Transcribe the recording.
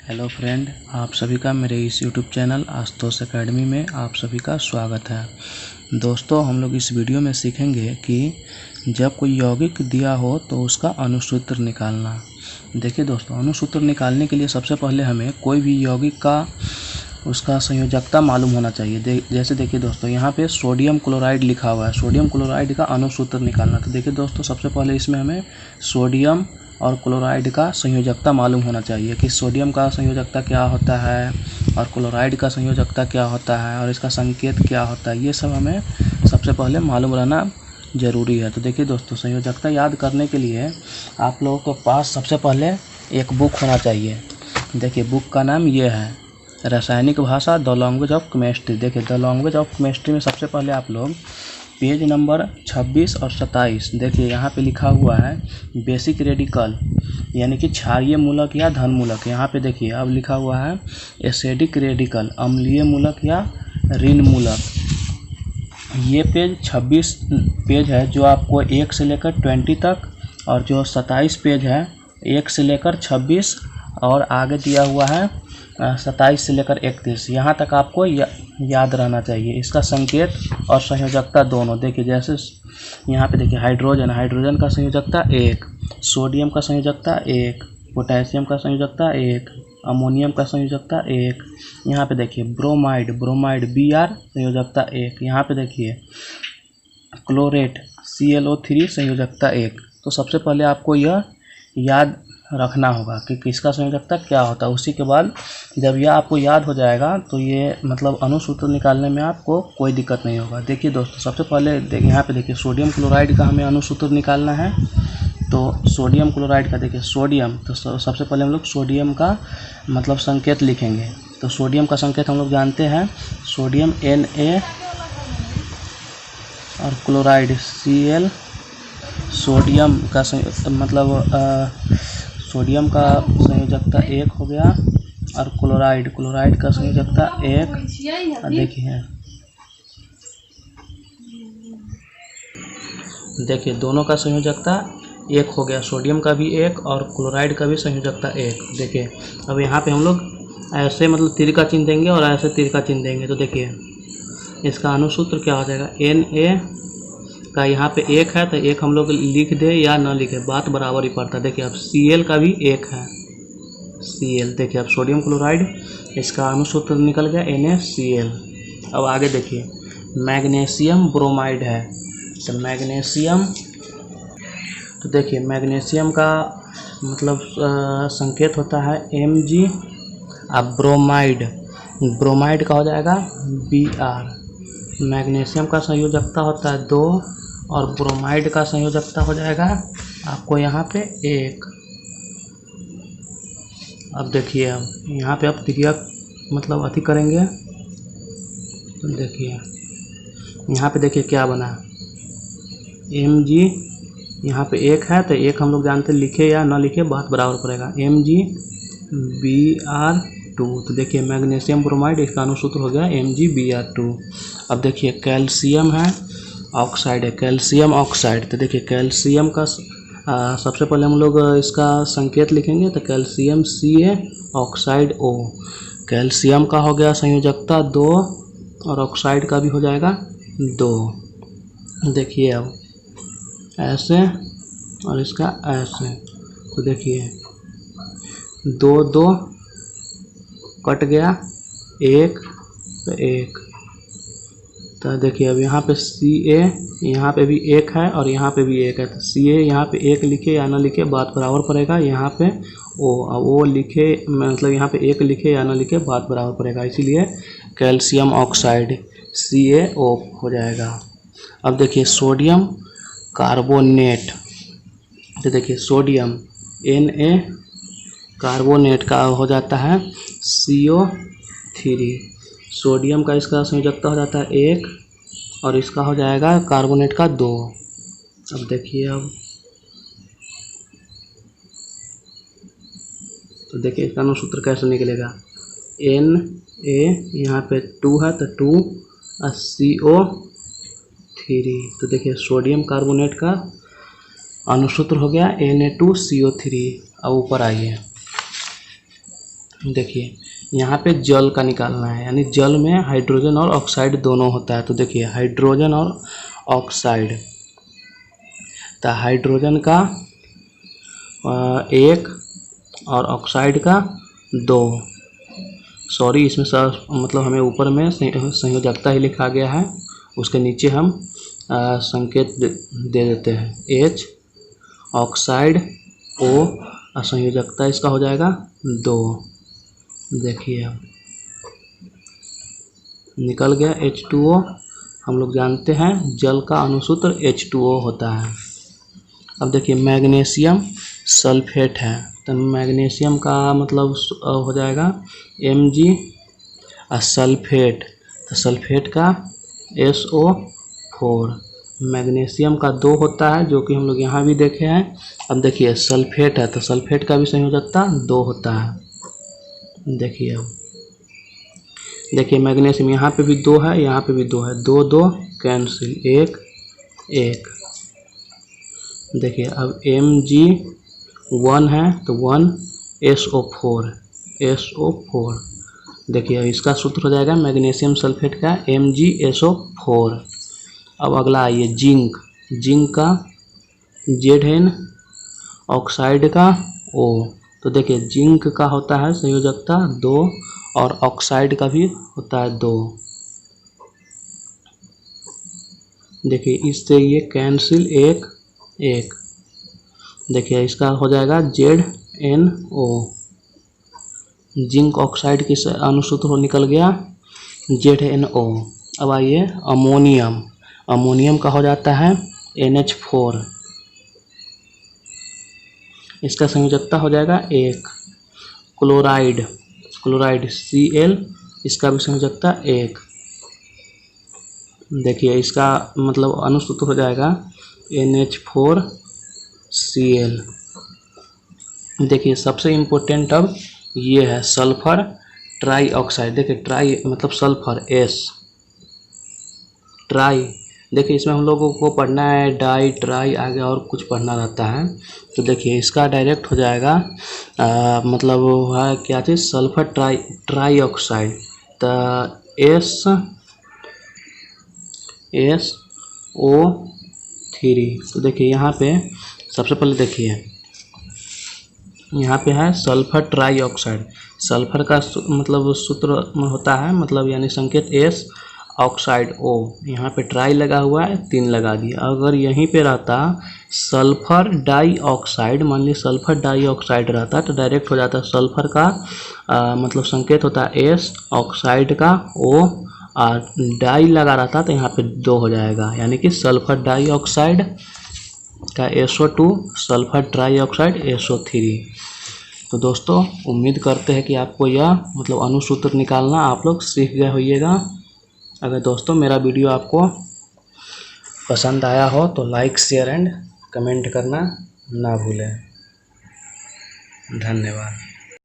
Hello friend, आप सभी का मेरे इस यूट्यूब चैनल आशुतोष एकेडमी में आप सभी का स्वागत है। दोस्तों, हम लोग इस वीडियो में सीखेंगे कि जब कोई यौगिक दिया हो तो उसका अणुसूत्र निकालना। देखिए दोस्तों, अणुसूत्र निकालने के लिए सबसे पहले हमें कोई भी यौगिक का उसका संयोजकता मालूम होना चाहिए। जैसे देखिए दोस्तों, यहाँ पे सोडियम क्लोराइड लिखा हुआ है। सोडियम क्लोराइड का अणुसूत्र निकालना। तो देखिए दोस्तों, सबसे पहले इसमें हमें सोडियम और क्लोराइड का संयोजकता मालूम होना चाहिए कि सोडियम का संयोजकता क्या होता है और क्लोराइड का संयोजकता क्या होता है और इसका संकेत क्या होता है। ये सब हमें सबसे पहले मालूम रहना ज़रूरी है। तो देखिए दोस्तों, संयोजकता याद करने के लिए आप लोगों के पास सबसे पहले एक बुक होना चाहिए। देखिए, बुक का नाम ये है, रासायनिक भाषा द लैंग्वेज ऑफ केमिस्ट्री। देखिए, द लैंग्वेज ऑफ केमिस्ट्री में सबसे पहले आप लोग पेज नंबर 26 और 27 देखिए, यहाँ पे लिखा हुआ है बेसिक रेडिकल, यानी कि क्षारीय मूलक या धन मूलक। यहाँ पे देखिए अब लिखा हुआ है एसिडिक रेडिकल, अम्लीय मूलक या ऋण मूलक। ये पेज 26 पेज है जो आपको 1 से लेकर 20 तक, और जो 27 पेज है 1 से लेकर 26, और आगे दिया हुआ है 27 से लेकर 31। यहाँ तक आपको याद रहना चाहिए। इसका संकेत और संयोजकता दोनों। देखिए, जैसे यहाँ पे देखिए हाइड्रोजन का संयोजकता 1, सोडियम का संयोजकता 1, पोटेशियम का संयोजकता 1, अमोनियम का संयोजकता 1। यहाँ पे देखिए ब्रोमाइड Br संयोजकता 1। यहाँ पे देखिए क्लोरेट ClO3 संयोजकता 1। तो सबसे पहले आपको यह याद रखना होगा कि किसका संयोजकता क्या होता है। उसी के बाद जब यह आपको याद हो जाएगा तो ये मतलब अणुसूत्र निकालने में आपको कोई दिक्कत नहीं होगा। देखिए दोस्तों, सबसे पहले देखिए यहाँ पे देखिए सोडियम क्लोराइड का हमें अणुसूत्र निकालना है। तो सोडियम क्लोराइड का देखिए सोडियम, तो सबसे पहले हम लोग सोडियम का मतलब संकेत लिखेंगे। तो सोडियम का संकेत हम लोग जानते हैं, सोडियम Na और क्लोराइड Cl। सोडियम का सोडियम का संयोजकता 1 हो गया, और क्लोराइड का संयोजकता 1। देखिए दोनों का संयोजकता 1 हो गया, सोडियम का भी 1 और क्लोराइड का भी संयोजकता 1। देखिए अब यहाँ पे हम लोग ऐसे मतलब तीर का चिन्ह देंगे और ऐसे तीर का चिन्ह देंगे। तो देखिए इसका अणुसूत्र क्या हो जाएगा, Na का यहाँ पे 1 है तो 1 हम लोग लिख दे या ना लिखे, बात बराबर ही पड़ता है। देखिए अब Cl का भी 1 है, Cl। देखिए अब सोडियम क्लोराइड, इसका अणुसूत्र निकल गया NaCl। अब आगे देखिए मैग्नीशियम ब्रोमाइड है, तो मैग्नीशियम, तो देखिए मैग्नीशियम का मतलब संकेत होता है Mg। अब ब्रोमाइड का हो जाएगा Br। मैग्नीशियम का संयोजकता होता है 2 और ब्रोमाइड का संयोजकता हो जाएगा आपको यहाँ पे 1। अब देखिए अब यहाँ पे अब त्रिया मतलब अति करेंगे तो देखिए यहाँ पे देखिए क्या बना, Mg यहाँ पे 1 है तो 1 हम लोग जानते लिखे या ना लिखे बात बराबर पड़ेगा, MgBr2। तो देखिए मैग्नीशियम ब्रोमाइड, इसका अणुसूत्र हो गया MgBr2। अब देखिए कैल्शियम है ऑक्साइड है, कैल्शियम ऑक्साइड। तो देखिए कैल्शियम का सबसे पहले हम लोग इसका संकेत लिखेंगे, तो calcium Ca oxide O। Calcium का हो गया संयोजकता 2 और ऑक्साइड का भी हो जाएगा 2। देखिए अब ऐसे और इसका ऐसे, तो देखिए 2 कट गया, 1 तो 1। तो देखिए अब यहाँ पे Ca यहाँ पे भी 1 है और यहाँ पे भी 1 है, तो Ca यहाँ पे 1 लिखे या ना लिखे बात बराबर पड़ेगा। यहाँ पे O, अब O लिखे मतलब यहाँ पे 1 लिखे या ना लिखे बात बराबर पड़ेगा, इसीलिए कैल्शियम ऑक्साइड CaO हो जाएगा। अब देखिए सोडियम कार्बोनेट, तो देखिए सोडियम Na कार्बोनेट का हो जाता है CO3। सोडियम का इसका संयोजकता हो जाता है 1 और इसका हो जाएगा कार्बोनेट का 2। अब देखिए अब तो देखिए इसका अणुसूत्र कैसे निकलेगा, Na यहाँ पे 2 है तो 2 और CO3। तो देखिए सोडियम कार्बोनेट का अणुसूत्र हो गया Na2CO3। अब ऊपर आइए, देखिए यहाँ पे जल का निकालना है, यानी जल में हाइड्रोजन और ऑक्साइड दोनों होता है। तो देखिए हाइड्रोजन और ऑक्साइड, तो हाइड्रोजन का 1 और ऑक्साइड का 2। सॉरी, इसमें मतलब हमें ऊपर में संयोजकता ही लिखा गया है, उसके नीचे हम संकेत दे देते हैं H, ऑक्साइड O, और संयोजकता इसका हो जाएगा 2। देखिए अब निकल गया H2O। हम लोग जानते हैं जल का अणुसूत्र H2O होता है। अब देखिए मैग्नीशियम सल्फेट है, तो मैग्नीशियम का मतलब हो जाएगा Mg, और सल्फेट, तो सल्फेट का SO4। मैग्नीशियम का 2 होता है, जो कि हम लोग यहाँ भी देखे हैं। अब देखिए सल्फेट है, तो सल्फेट का भी संयोजकता 2 होता है। देखिए अब देखिए मैग्नीशियम यहाँ पे भी 2 है, यहाँ पे भी 2 है, 2 2 कैंसिल, 1 1। देखिए अब Mg1 है, तो 1 SO4। देखिए इसका सूत्र हो जाएगा मैग्नीशियम सल्फेट का MgSO4। अब अगला आइए जिंक, जिंक का Zn, ऑक्साइड का O। तो देखिए जिंक का होता है संयोजकता 2, और ऑक्साइड का भी होता है 2। देखिए इससे ये कैंसिल, 1 1। देखिए इसका हो जाएगा ZnO। जिंक ऑक्साइड की अणुसूत्र निकल गया ZnO। अब आइए अमोनियम, अमोनियम का हो जाता है NH4। इसका संयोजकता हो जाएगा 1। क्लोराइड, क्लोराइड Cl, इसका भी संयोजकता 1। देखिए इसका मतलब अणुसूत्र हो जाएगा NH4Cl। देखिए सबसे इम्पोर्टेंट अब ये है सल्फर ट्राई ऑक्साइड। देखिए ट्राई मतलब सल्फर S, ट्राई। देखिए इसमें हम लोगों को पढ़ना है डाई, ट्राई, आगे और कुछ पढ़ना रहता है। तो देखिए इसका डायरेक्ट हो जाएगा मतलब है क्या चीज़, सल्फर ट्राई ऑक्साइड, तो SO3। तो देखिए यहाँ पे सबसे पहले देखिए यहाँ पे है सल्फर ट्राई ऑक्साइड। सल्फर का मतलब सूत्र होता है, मतलब यानी संकेत S, ऑक्साइड O। यहाँ पे ट्राई लगा हुआ है, 3 लगा दिया। अगर यहीं पे रहता सल्फर डाई ऑक्साइड, मान लीजिए सल्फर डाई ऑक्साइड रहता तो डायरेक्ट हो जाता सल्फर का मतलब संकेत होता है S, ऑक्साइड का O, और डाई लगा रहता तो यहाँ पे 2 हो जाएगा, यानी कि सल्फर डाई ऑक्साइड का SO2, sulphur try oxide SO3। तो दोस्तों उम्मीद करते हैं कि आपको यह मतलब अणुसूत्र निकालना आप लोग सीख गए होइएगा। अगर दोस्तों मेरा वीडियो आपको पसंद आया हो तो लाइक, शेयर एंड कमेंट करना ना भूलें। धन्यवाद।